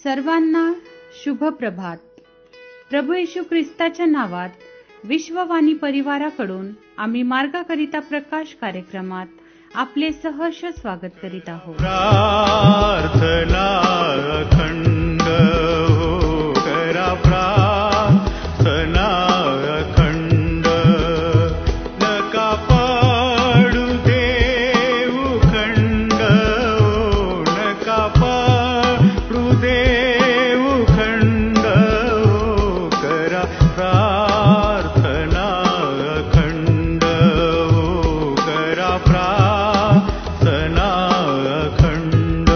सर्वांना शुभ प्रभात. प्रभू येशू ख्रिस्ताच्या नावात विश्ववाणी परिवाराकडून आम्ही मार्गाकरिता प्रकाश कार्यक्रमात आपले सहर्ष स्वागत करीत आहोत. प्रार्थना अखंड हो करा, प्रार्थना अखंड नका पडू देऊ खंड हो, नका पडू देऊ खंड हो करा, प्रार्थना अखंड हो करा, प्रार्थना अखंड.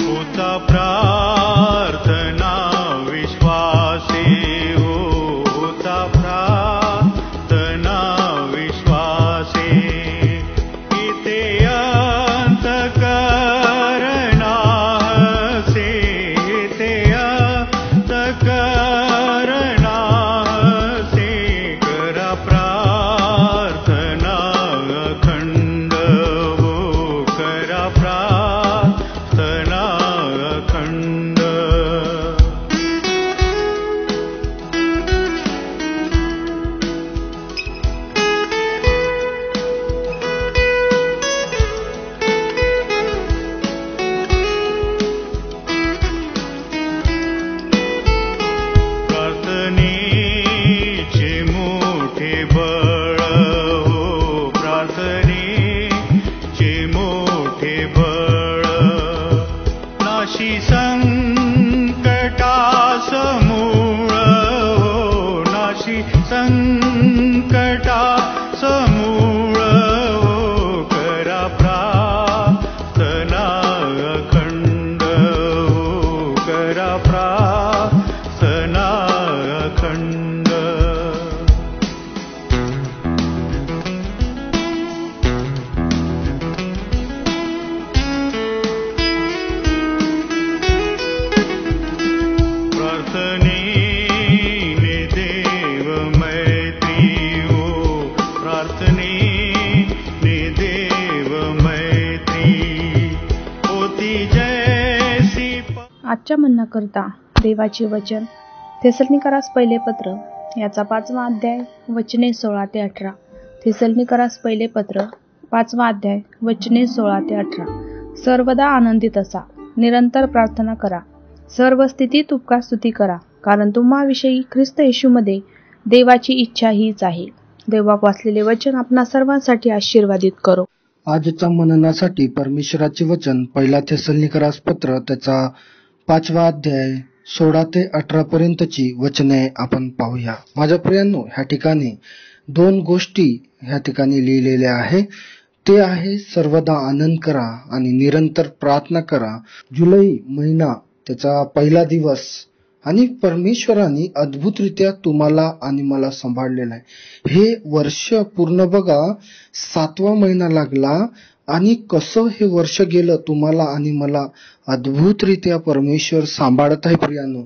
होता प्रार्थना विश्वासी हो, होता प्रार्थना विश्वासी इथे अंतःकरणा से, इथे अंतःकरणा से करा, प्रार्थना अखंड हो करा, प्रार्थना अखंड. प्रार्थनेचे मोठे बळ हो, प्रार्थनेचे मोठे बळ नाशी संकटासमूळ हो, नाशी संकटासमूळ हो करा, प्रार्थना अखंड हो करा, प्रार्थना अखंड. प्रार्थनेने देव मैत्री हो, प्रार्थनेने देव मैत्री होती जैसी. आजच्या म्हणण्याकरता देवाचे वचन थेसलनिकरास पहिले पत्र याचा 5वा अध्याय वचने 16 ते 18. थेसलनिकरास पहिले पत्र 5वा अध्याय वचने 16 ते 18. सर्वदा आनंदित असा, निरंतर प्रार्थना करा, सर्व स्थितीत उपकार स्तुती करा, कारण तुम्हाविषयी ख्रिस्त येशूमध्ये देवाची इच्छा हीच आहे. देववाक वाचलेले वचन आपणा सर्वांसाठी आशीर्वादित करो. आजच्या मननासाठी परमेश्वराचे वचन 1 थेसलनिकरास पत्र त्याचा 5वा अध्याय 16 ते 18 पर्यंतची वचने आपण पाहूया. माझ्या प्रियांनो, ह्या ठिकाणी 2 गोष्टी ह्या ठिकाणी लिहिलेल्या आहे. ते आहे सर्वदा आनंद करा आणि निरंतर प्रार्थना करा. जुलै महिना त्याचा पहिला दिवस आणि परमेश्वराने अद्भुतरित्या तुम्हाला आणि मला सांभाळलेलं आहे. हे वर्ष पूर्ण बघा 7वा महिना लागला आणि कसं हे वर्ष गेलं तुम्हाला आणि मला अद्भुतरित्या परमेश्वर सांभाळत आहे. प्रियांनो,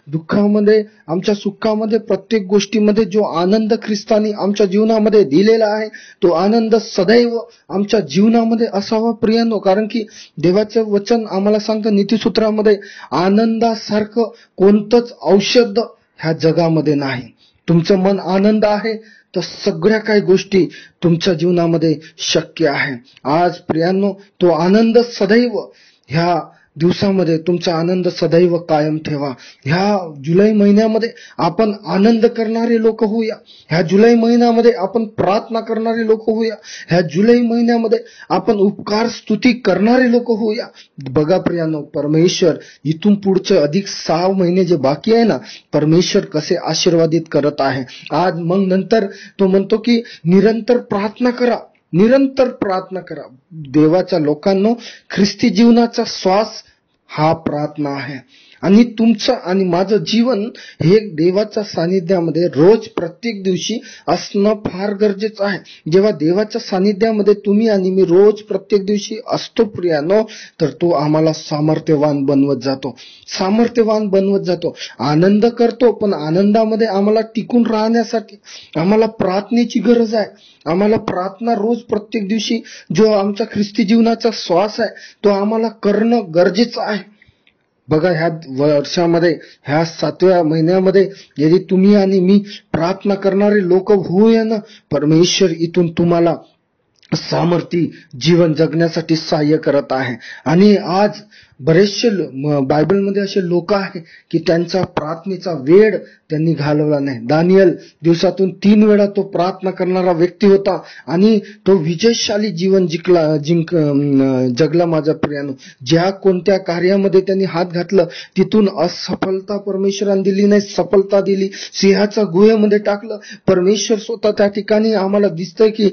दुःखामध्ये आमच्या सुखामध्ये प्रत्येक गोष्टीमध्ये जो आनंद ख्रिस्तानी आमच्या जीवनामध्ये दिलेला आहे तो आनंद सदैव आमच्या जीवनामध्ये असावा. प्रियांनो, कारण की देवाचं वचन आम्हाला सांगतं नीतिसूत्रामध्ये आनंदासारखं कोणतंच औषध ह्या जगामध्ये नाही. तुमचं मन आनंद आहे तर सगळ्या काही गोष्टी तुमच्या जीवनामध्ये शक्य आहे. आज प्रियांनो, तो आनंद सदैव ह्या दिवसामध्ये तुमचा आनंद सदैव कायम ठेवा. ह्या जुलै महिन्यामध्ये आपण आनंद करणारे लोक होऊया. ह्या जुलै महिन्यामध्ये आपण प्रार्थना करणारे लोक होऊया. ह्या जुलै महिन्यामध्ये आपण उपकार स्तुती करणारे लोक होऊया. बघा प्रियांनो, परमेश्वर इथून पुढचे अधिक 6 महिने जे बाकी आहे ना, परमेश्वर कसे आशीर्वादित करत आहे. आज मग नंतर तो म्हणतो की निरंतर प्रार्थना करा, निरंतर प्रार्थना करा. देवाच्या लोकांनो, ख्रिस्ती जीवनाचा श्वास हा प्रार्थना आहे. आणि तुमचं आणि माझं जीवन हे देवाच्या सानिध्यामध्ये रोज प्रत्येक दिवशी असणं फार गरजेचं आहे. जेव्हा देवाच्या सानिध्यामध्ये तुम्ही आणि मी रोज प्रत्येक दिवशी असतो प्रियानो, तर तो आम्हाला सामर्थ्यवान बनवत जातो. आनंद करतो, पण आनंदामध्ये आम्हाला टिकून राहण्यासाठी आम्हाला प्रार्थनेची गरज आहे. आम्हाला प्रार्थना रोज प्रत्येक दिवशी जो आमचा ख्रिस्ती जीवनाचा श्वास आहे तो आम्हाला करणं गरजेचं आहे. बघा, ह्या वर्षामध्ये, ह्या 7व्या महिन्यामध्ये यदि तुम्ही आणि मी प्रार्थना करणारे लोक होऊया ना, परमेश्वर इथून तुम्हाला सामर्थी जीवन जगण्यासाठी सहाय्य करत आहे. आणि आज बरेचसे बायबलमध्ये असे लोक आहे की त्यांचा प्रार्थनेचा वेळ त्यांनी घालवला नाही. दानियल दिवसातून 3 वेळा तो प्रार्थना करणारा व्यक्ती होता आणि तो विजयशाली जीवन जगला. माझ्या प्रियानो, ज्या कोणत्या कार्यामध्ये त्यांनी हात घातलं तिथून असफलता परमेश्वराने दिली नाही, सफलता दिली. सिंहाच्या गुहेमध्ये टाकलं, परमेश्वर स्वतः त्या ठिकाणी आम्हाला दिसतंय की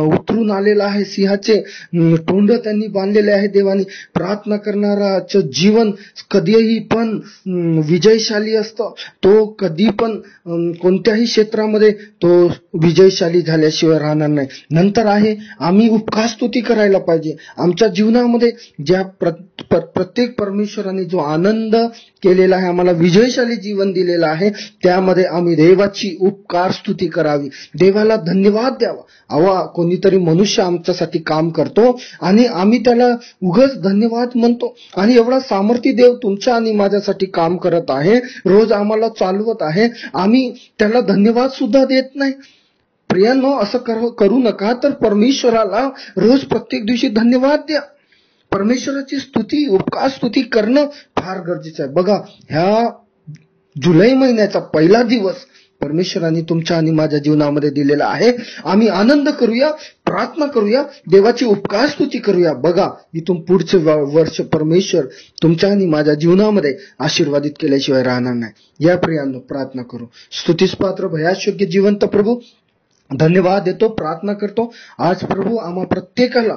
उतरून आलेला आहे. सिंहाचे तोंड त्यांनी बांधलेले आहे देवानी. प्रार्थना करणाराचं जीवन कधीही पण विजयशाली असतं. तो कधी पण कोणत्याही क्षेत्रामध्ये तो विजयशाली झाल्याशिवाय राहणार नाही. नंतर आहे आम्ही उपकारस्तुती करायला पाहिजे. आमच्या जीवनामध्ये ज्या प्रत्येक परमेश्वराने जो आनंद केलेला आहे, आम्हाला विजयशाली जीवन दिलेलं आहे, त्यामध्ये आम्ही देवाची उपकारस्तुती करावी, देवाला धन्यवाद द्यावा. कोणीतरी मनुष्य आमच्यासाठी काम करतो आणि आम्ही त्याला उगाच धन्यवाद म्हणतो. आणि एवढा सामर्थ्य देव तुमच्या आणि माझ्यासाठी काम करत आहे, रोज आम्हाला चालवत आहे, आम्ही त्याला धन्यवाद सुद्धा देत नाही. प्रियांनो, असं करू नका. तर परमेश्वराला रोज प्रत्येक दिवशी धन्यवाद द्या. परमेश्वराची स्तुती, उपकार स्तुती करणं फार गरजेचं आहे. बघा, ह्या जुलै महिन्याचा पहिला दिवस परमेश्वराने तुमच्या आणि माझ्या जीवनामध्ये दिलेला आहे. आम्ही आनंद करूया, प्रार्थना करूया, देवाची उपकार स्तुती करूया. बघा, इथून पुढचे वर्ष परमेश्वर तुमच्या आणि माझ्या जीवनामध्ये आशीर्वादित केल्याशिवाय राहणार नाही. या प्रियांनो, प्रार्थना करू. स्तुतीस पात्र भयाशोग्य जिवंत प्रभू, धन्यवाद देतो, प्रार्थना करतो. आज प्रभू आम्हा प्रत्येकाला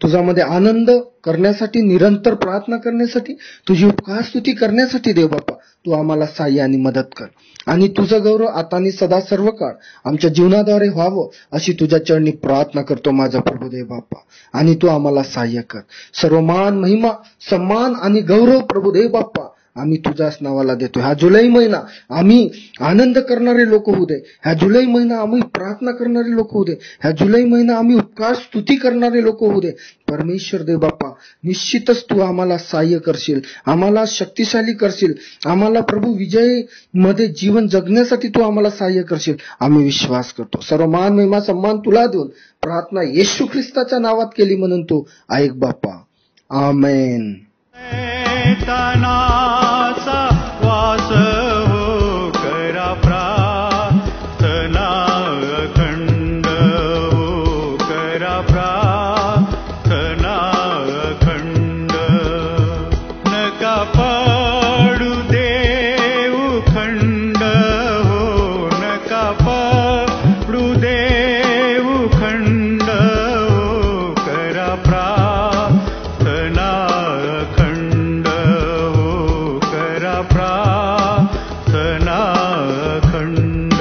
तुझ्यामध्ये आनंद करण्यासाठी, निरंतर प्रार्थना करण्यासाठी, तुझी उपकार स्तुती करण्यासाठी देव बाप्पा तू आम्हाला सहाय्य आणि मदत कर. आणि तुझं गौरव आता आणि सदा सर्व काळ आमच्या जीवनाद्वारे व्हावं अशी तुझ्या चरणी प्रार्थना करतो माझा प्रभू देव बाप्पा. आणि तू आम्हाला सहाय्य कर. सर्व मान, महिमा, सन्मान आणि गौरव प्रभू देव बाप्पा आम्ही तुझ्याच नावाला देतो. हा जुलै महिना आम्ही आनंद करणारे लोक होऊ दे. ह्या जुलै महिना आम्ही प्रार्थना करणारे लोक होऊ दे. ह्या जुलै महिना आम्ही उपकार स्तुती करणारे लोक होऊ दे. परमेश्वर देव बाप्पा, निश्चितच तू आम्हाला सहाय्य करशील, आम्हाला शक्तिशाली करशील, आम्हाला प्रभू विजय मध्ये जीवन जगण्यासाठी तू आम्हाला सहाय्य करशील. आम्ही विश्वास करतो. सर्व मान, महिमा, सन्मान तुला देऊन प्रार्थना येशू ख्रिस्ताच्या नावात केली म्हणून तू ऐक बाप्पा. आमेन. तनाचा वास हो करा प्रार्थना अखंड हो करा प्रार्थना अखंड. नका पडू देऊ खंड हो, नका पडू देऊ खंड हो करा प्रार्थना अखंड हो करा प्रार्थना अखंड.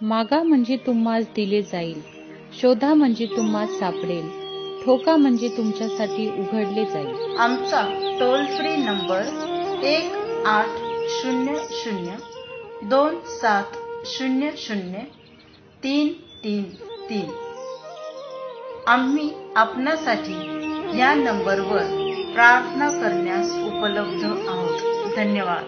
मागा म्हणजे तुम्हास दिले जाईल, शोधा म्हणजे तुम्हास सापडेल, ठोका म्हणजे तुमच्यासाठी उघडले जाईल. आमचा टोल फ्री नंबर 1-800-2700-333. आम्ही आपणासाठी या नंबरवर प्रार्थना करण्यास उपलब्ध आहोत. धन्यवाद.